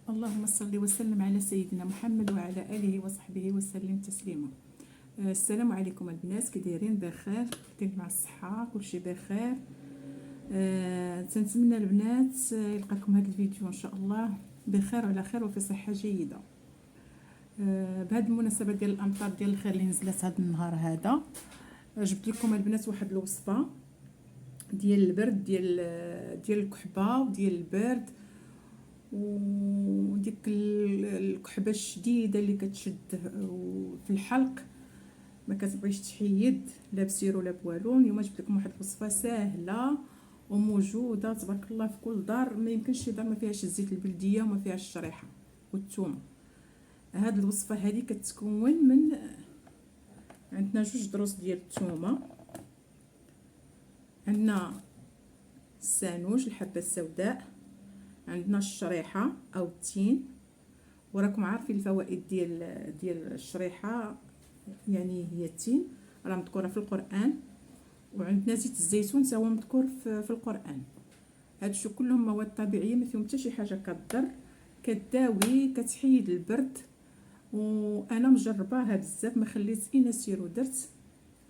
اللهم صل وسلم على سيدنا محمد وعلى اله وصحبه وسلم تسليما. السلام عليكم البنات، كي دايرين؟ بخير؟ دايرين مع الصحه؟ كلشي بخير؟ تنتمنى البنات يلقاكم هذا الفيديو ان شاء الله بخير وعلى خير وفي صحه جيده. بهذه المناسبه ديال الامطار ديال الخير اللي نزلت هذا النهار هذا، جبت لكم البنات واحد الوصفه ديال البرد، ديال الكحبه وديال البرد، وديك الكحبه الشديده اللي كتشد في الحلق ما كتبغيش تحيد لا بسير ولا بوالو. اليوم جبت لكم واحد الوصفه سهله وموجوده تبارك الله في كل دار، ما يمكنش شي دار ما فيهاش الزيت البلديه وما فيهاش الشريحه والثومه. هاد الوصفه هذه كتكون من عندنا 2 دروس ديال الثومه، عندنا السانوج الحبه السوداء، عندنا الشريحه او التين، وراكم عارفين الفوائد ديال الشريحه، يعني هي التين راه مذكوره في القران، وعندنا زيت الزيتون حتى هو مذكور في القران. هادشو كلهم مواد طبيعيه ما فيهم حتى شي حاجه كضر، كداوي كتحيد البرد، وانا مجرباها بزاف ما خليت اين سير ودرت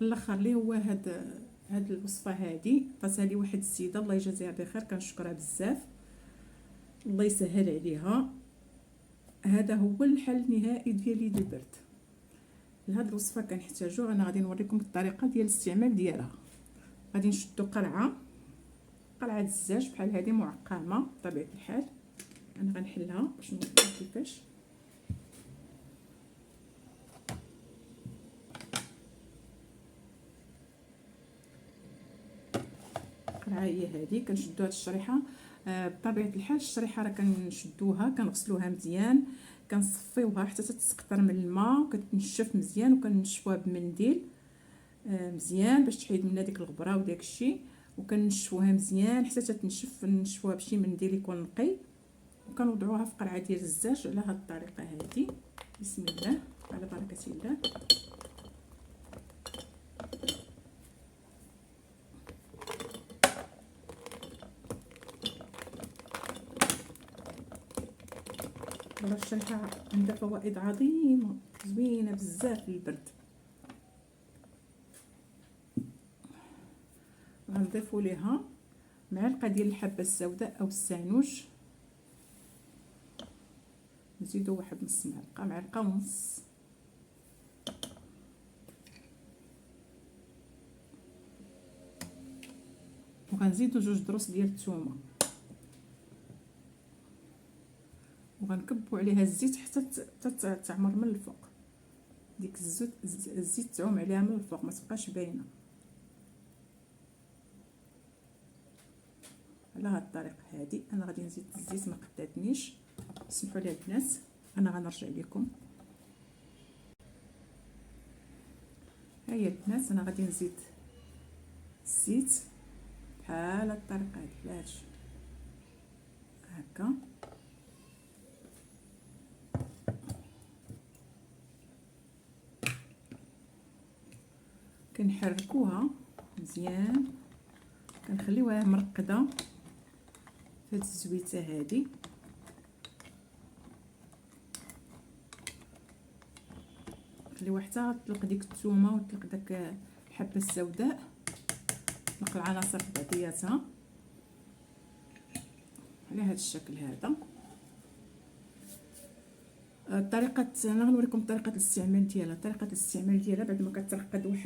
الاخر اللي هو هاد الوصفه هذه عطاتها لي واحد السيده الله يجازيها بخير، كنشكرها بزاف، الله يسهل عليها. هذا هو الحل النهائي ديالي للبرد. لهاد الوصفه كنحتاجو، انا غادي نوريكم الطريقه ديال الاستعمال ديالها. غادي نشدو قلعه الزاج بحال هذه معقمه بطبيعه الحال، انا غنحلها باش نوريكم كيفاش. القلعه هي هذه، كنشدو هاد الشريحه. بطبيعه الحال الشريحه راه كنشدوها كنغسلوها مزيان، كنصفيوها حتى تتسقطر من الماء وكتنشف مزيان، وكنشفوها بمنديل مزيان باش تحيد منها ديك الغبره وداك الشيء، وكنشفوها مزيان حتى تنشف. نشفوها بشي منديل يكون نقي، وكنوضعوها في قرعه ديال الزاج على هاد الطريقه هذه. بسم الله على بركه الله. الشريحه عندها فوائد عظيمه زوينه بزاف للبرد. غنضيفوا ليها معلقه ديال الحبه السوداء او السانوج، نزيدوا واحد نص معلقه ونص، وغنزيدوا 2 دروس ديال الثومه، وغنكبوا عليها الزيت حتى تعمر من الفوق. ديك الزيت تعوم عليها من الفوق ما تبقاش باينه. على هاد الطريقه هذه انا غادي نزيد الزيت، ما قداتنيش، سمحوا لي البنات، انا غنرجع لكم. ها هي البنات، انا غادي نزيد الزيت بحال هاد الطريقه هذه، بحال هادشي هكا. كنحركوها مزيان، كنخليوها مرقده في هاد الزويته هذه. خليوها حتى تطلق ديك الثومه وتطلق داك الحبه السوداء، تطلق العناصر بعضياتها على هذا الشكل هذا. طريقه، انا غنوريكم طريقه الاستعمال ديالها. بعد ما كترقد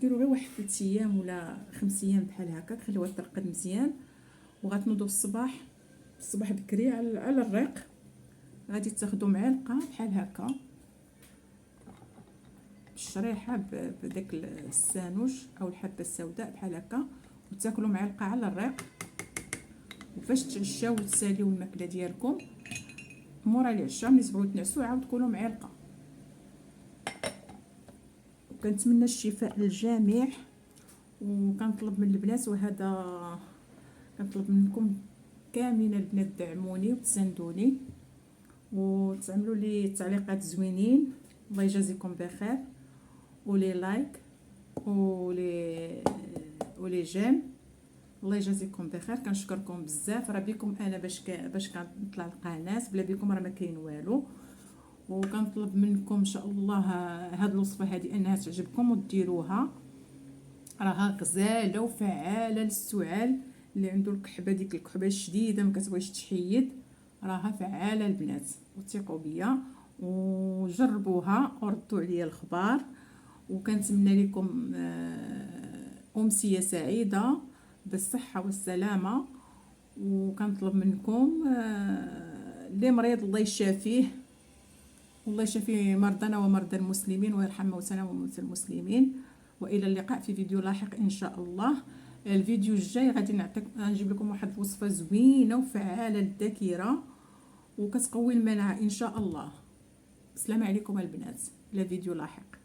ديروا غير واحد 3 ايام ولا 5 ايام بحال هكا، خليوها ترقد مزيان، وغتنوضوا الصباح بكري على الريق. غادي تاخذوا معلقه بحال هكا الشريحه بداك السانوج او الحبه السوداء بحال هكا، وتاكلوا معلقه على الريق. وفاش تعشاو وتساليو الماكله ديالكم مورا العشاء، ملي تبغيو تنعسوا عاود كلوا معلقه. وكنتمنى الشفاء للجميع، وكنطلب من البنات، وهذا كنطلب منكم كاملين البنات، دعموني وتساندوني وتعملوا لي تعليقات زوينين، الله يجازيكم بخير، ولي لايك ولي جيم، الله يجازيكم بخير. كنشكركم بزاف، راه بكم انا باش كنطلع القناه، بلا بكم راه ما كاين والو. وكنطلب منكم ان شاء الله هاد الوصفه هذه انها تعجبكم وديروها، راها غزاله وفعاله للسعال اللي عنده الكحبه، ديك الكحبه الشديده ما كتبغيش تحيد، راها فعاله البنات وثقوا بيا وجربوها وردوا عليا الخبار. وكنتمنى لكم امسيه سعيده بالصحه والسلامه. وكنطلب منكم اللي مريض الله يشافيه، والله يشفي مرضانا ومرضى المسلمين ويرحم موتانا وموتى المسلمين. والى اللقاء في فيديو لاحق ان شاء الله. الفيديو الجاي غادي نجيب لكم واحد الوصفه زوينه وفعاله للذاكره وكتقوي المناعه ان شاء الله. السلام عليكم البنات، الى فيديو لاحق.